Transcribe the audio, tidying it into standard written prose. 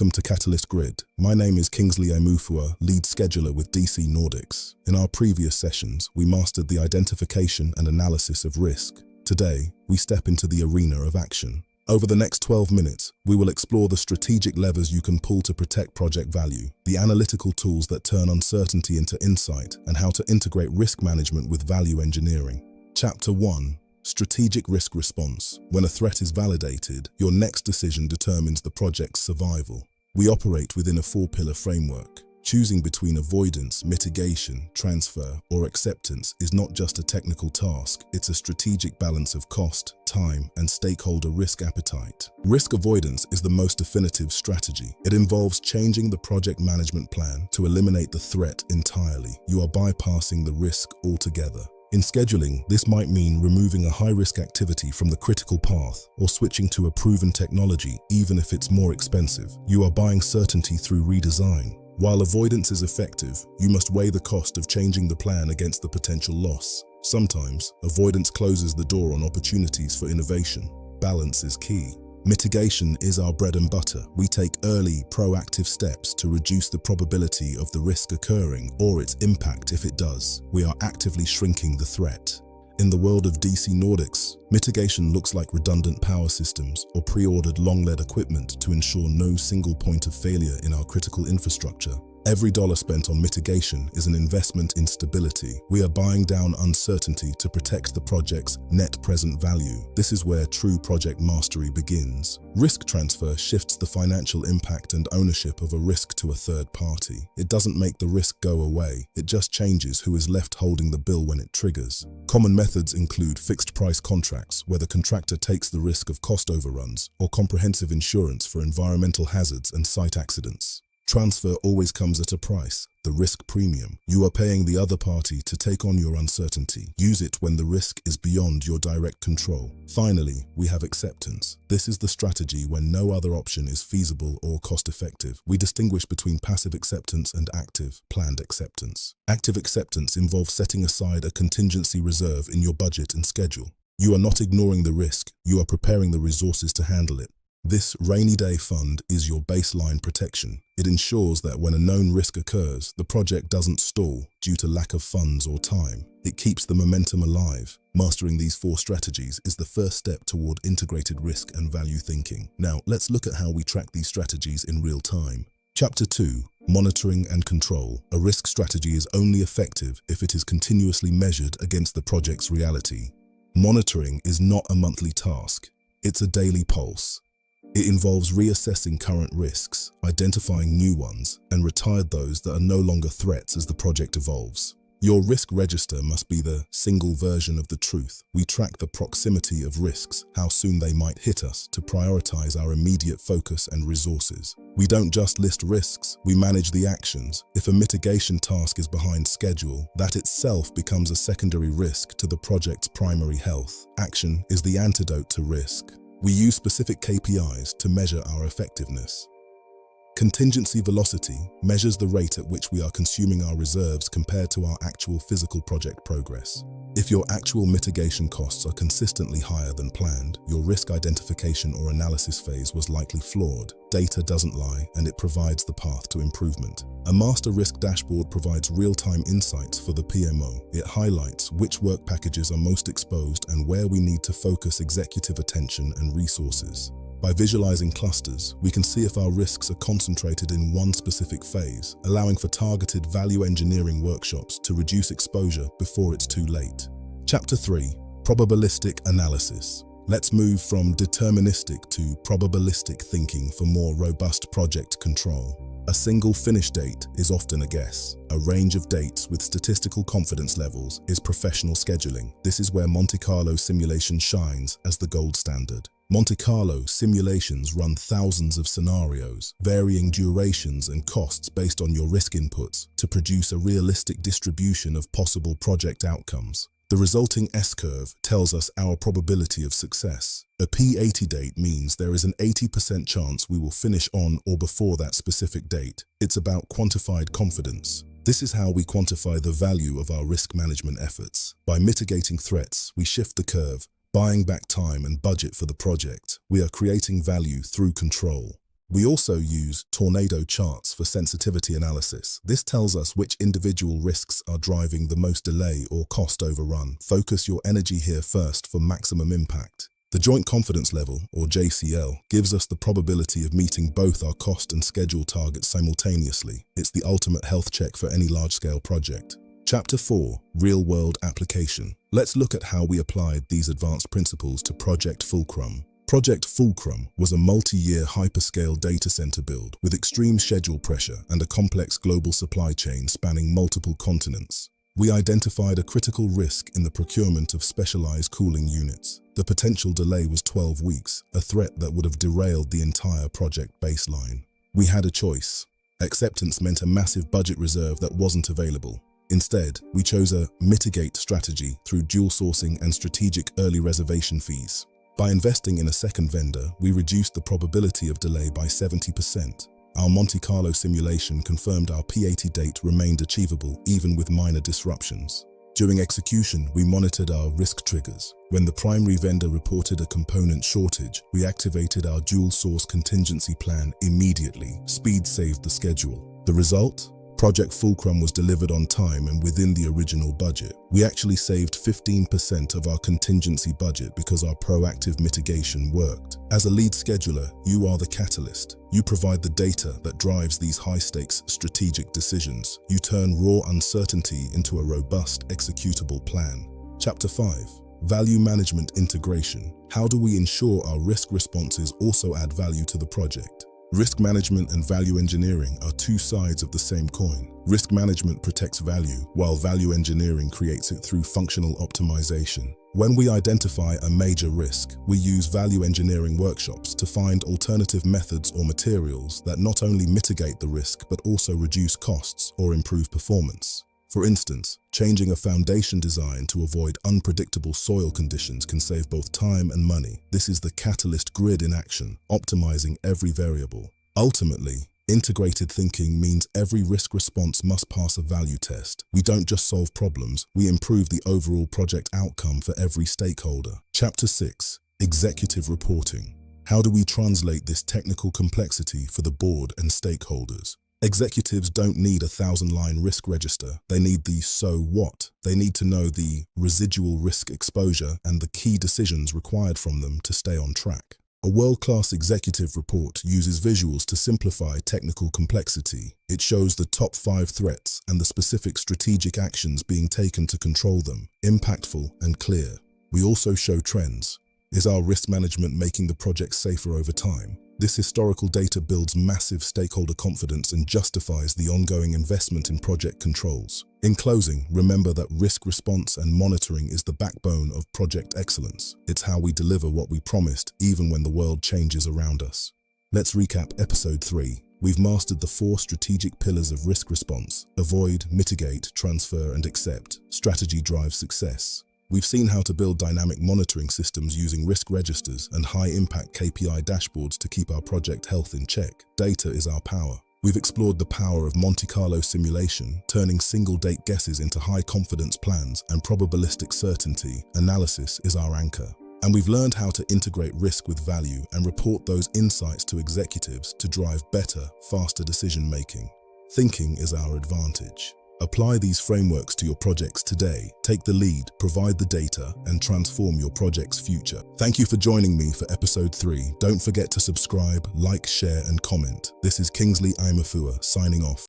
Welcome to Catalyst Grid. My name is Kingsley Emufua, lead scheduler with DC Nordics. In our previous sessions, we mastered the identification and analysis of risk. Today, we step into the arena of action. Over the next 12 minutes, we will explore the strategic levers you can pull to protect project value, the analytical tools that turn uncertainty into insight, and how to integrate risk management with value engineering. Chapter 1. Strategic risk response. When a threat is validated, your next decision determines the project's survival. We operate within a four-pillar framework. Choosing between avoidance, mitigation, transfer, or acceptance is not just a technical task, it's a strategic balance of cost, time, and stakeholder risk appetite. Risk avoidance is the most definitive strategy. It involves changing the project management plan to eliminate the threat entirely. You are bypassing the risk altogether. In scheduling, this might mean removing a high-risk activity from the critical path or switching to a proven technology, even if it's more expensive. You are buying certainty through redesign. While avoidance is effective, you must weigh the cost of changing the plan against the potential loss. Sometimes, avoidance closes the door on opportunities for innovation. Balance is key. Mitigation is our bread and butter. We take early, proactive steps to reduce the probability of the risk occurring or its impact if it does. We are actively shrinking the threat. In the world of DC Nordics, mitigation looks like redundant power systems or pre-ordered long-lead equipment to ensure no single point of failure in our critical infrastructure. Every dollar spent on mitigation is an investment in stability. We are buying down uncertainty to protect the project's net present value. This is where true project mastery begins. Risk transfer shifts the financial impact and ownership of a risk to a third party. It doesn't make the risk go away, it just changes who is left holding the bill when it triggers. Common methods include fixed-price contracts, where the contractor takes the risk of cost overruns, or comprehensive insurance for environmental hazards and site accidents. Transfer always comes at a price, the risk premium. You are paying the other party to take on your uncertainty. Use it when the risk is beyond your direct control. Finally, we have acceptance. This is the strategy when no other option is feasible or cost-effective. We distinguish between passive acceptance and active, planned acceptance. Active acceptance involves setting aside a contingency reserve in your budget and schedule. You are not ignoring the risk, you are preparing the resources to handle it. This rainy day fund is your baseline protection. It ensures that when a known risk occurs, the project doesn't stall due to lack of funds or time. It keeps the momentum alive. Mastering these four strategies is the first step toward integrated risk and value thinking. Now, let's look at how we track these strategies in real time. Chapter 2. Monitoring and control. A risk strategy is only effective if it is continuously measured against the project's reality. Monitoring is not a monthly task. It's a daily pulse. It involves reassessing current risks, identifying new ones, and retired those that are no longer threats as the project evolves. Your risk register must be the single version of the truth. We track the proximity of risks, how soon they might hit us, to prioritize our immediate focus and resources. We don't just list risks, we manage the actions. If a mitigation task is behind schedule, that itself becomes a secondary risk to the project's primary health. Action is the antidote to risk. We use specific KPIs to measure our effectiveness. Contingency velocity measures the rate at which we are consuming our reserves compared to our actual physical project progress. If your actual mitigation costs are consistently higher than planned, your risk identification or analysis phase was likely flawed. Data doesn't lie, and it provides the path to improvement. A master risk dashboard provides real-time insights for the PMO. It highlights which work packages are most exposed and where we need to focus executive attention and resources. By visualizing clusters, we can see if our risks are concentrated in one specific phase, allowing for targeted value engineering workshops to reduce exposure before it's too late. Chapter 3. Probabilistic analysis. Let's move from deterministic to probabilistic thinking for more robust project control. A single finish date is often a guess. A range of dates with statistical confidence levels is professional scheduling. This is where Monte Carlo simulation shines as the gold standard. Monte Carlo simulations run thousands of scenarios, varying durations and costs based on your risk inputs to produce a realistic distribution of possible project outcomes. The resulting S-curve tells us our probability of success. A P80 date means there is an 80% chance we will finish on or before that specific date. It's about quantified confidence. This is how we quantify the value of our risk management efforts. By mitigating threats, we shift the curve, buying back time and budget for the project. We are creating value through control. We also use tornado charts for sensitivity analysis. This tells us which individual risks are driving the most delay or cost overrun. Focus your energy here first for maximum impact. The Joint Confidence Level, or JCL, gives us the probability of meeting both our cost and schedule targets simultaneously. It's the ultimate health check for any large-scale project. Chapter 4. Real-World Application. Let's look at how we applied these advanced principles to Project Fulcrum. Project Fulcrum was a multi-year hyperscale data center build with extreme schedule pressure and a complex global supply chain spanning multiple continents. We identified a critical risk in the procurement of specialized cooling units. The potential delay was 12 weeks, a threat that would have derailed the entire project baseline. We had a choice. Acceptance meant a massive budget reserve that wasn't available. Instead, we chose a mitigate strategy through dual sourcing and strategic early reservation fees. By investing in a second vendor, we reduced the probability of delay by 70%. Our Monte Carlo simulation confirmed our P80 date remained achievable even with minor disruptions. During execution, we monitored our risk triggers. When the primary vendor reported a component shortage, we activated our dual source contingency plan immediately. Speed saved the schedule. The result? Project Fulcrum was delivered on time and within the original budget. We actually saved 15% of our contingency budget because our proactive mitigation worked. As a lead scheduler, you are the catalyst. You provide the data that drives these high-stakes strategic decisions. You turn raw uncertainty into a robust, executable plan. Chapter 5. Value Management Integration. How do we ensure our risk responses also add value to the project? Risk management and value engineering are two sides of the same coin. Risk management protects value, while value engineering creates it through functional optimization. When we identify a major risk, we use value engineering workshops to find alternative methods or materials that not only mitigate the risk but also reduce costs or improve performance. For instance, changing a foundation design to avoid unpredictable soil conditions can save both time and money. This is the catalyst grid in action, optimizing every variable. Ultimately, integrated thinking means every risk response must pass a value test. We don't just solve problems, we improve the overall project outcome for every stakeholder. Chapter 6. Executive Reporting. How do we translate this technical complexity for the board and stakeholders? Executives don't need a 1,000-line risk register. They need the so what. They need to know the residual risk exposure and the key decisions required from them to stay on track. A world-class executive report uses visuals to simplify technical complexity. It shows the top 5 threats and the specific strategic actions being taken to control them, impactful and clear. We also show trends. Is our risk management making the project safer over time? This historical data builds massive stakeholder confidence and justifies the ongoing investment in project controls. In closing, remember that risk response and monitoring is the backbone of project excellence. It's how we deliver what we promised, even when the world changes around us. Let's recap Episode 3. We've mastered the 4 strategic pillars of risk response: avoid, mitigate, transfer, and accept. Strategy drives success. We've seen how to build dynamic monitoring systems using risk registers and high-impact KPI dashboards to keep our project health in check. Data is our power. We've explored the power of Monte Carlo simulation, turning single-date guesses into high-confidence plans, and probabilistic certainty analysis is our anchor. And we've learned how to integrate risk with value and report those insights to executives to drive better, faster decision-making. Thinking is our advantage. Apply these frameworks to your projects today. Take the lead, provide the data, and transform your project's future. Thank you for joining me for Episode 3. Don't forget to subscribe, like, share, and comment. This is Kingsley Imafua signing off.